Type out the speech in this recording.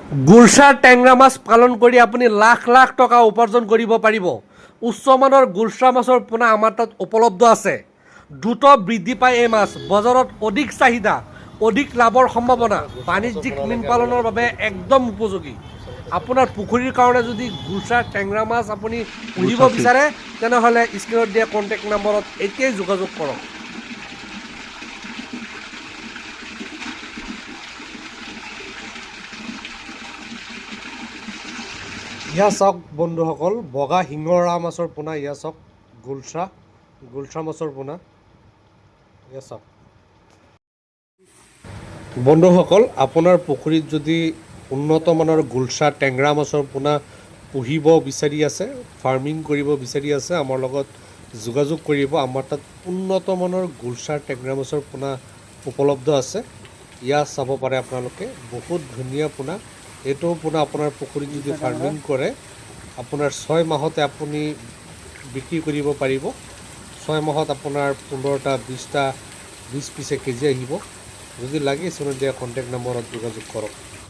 গুলশা টেংৰা মাছ পালন কৰি আপুনি লাখ লাখ টকা উপাৰ্জন কৰিব পাৰিব। উচ্চমানৰ গুলশা মাছৰ পোনা আমাৰ তাত উপলব্ধ আছে। দ্ৰুত বৃদ্ধি পায় এই মাছ, বজাৰত অধিক চাহিদা, অধিক লাভৰ সম্ভাৱনা, বাণিজ্যিক মীন পালনৰ বাবে একদম উপযোগী। আপোনাৰ পুখুৰীৰ কাৰণে যদি গুলশা টেংৰা মাছ আপুনি পুহিব বিচাৰে তেনেহ'লে স্ক্ৰীনত দিয়া কণ্টেক্ট নম্বৰত এতিয়াই যোগাযোগ কৰক। ইয়া চাওক বন্ধুসকল, বগা শিঙৰা মাছৰ পোনা, ইয়া চাওক গুলশা মাছৰ পোনা, ইয়া চাওক। বন্ধুসকল, আপোনাৰ পুখুৰীত যদি উন্নত মানৰ গুলশা টেংৰা মাছৰ পোনা পুহিব বিচাৰি আছে, ফাৰ্মিং কৰিব বিচাৰি আছে, আমাৰ লগত যোগাযোগ কৰিব। আমাৰ তাত উন্নত মানৰ গুলশা টেংৰা মাছৰ পোনা উপলব্ধ আছে। ইয়া চাব পাৰে আপোনালোকে, বহুত ধুনীয়া পোনা। এইটো পোনা আপোনাৰ পুখুৰীত যদি ফাৰ্মিং কৰে, আপোনাৰ 6 মাহতে আপুনি বিক্ৰী কৰিব পাৰিব। 6 মাহত আপোনাৰ 15টা 20টা 20 পিছে কেজি আহিব। যদি লাগে স্ক্ৰীনত দিয়া কণ্টেক্ট নম্বৰত যোগাযোগ কৰক।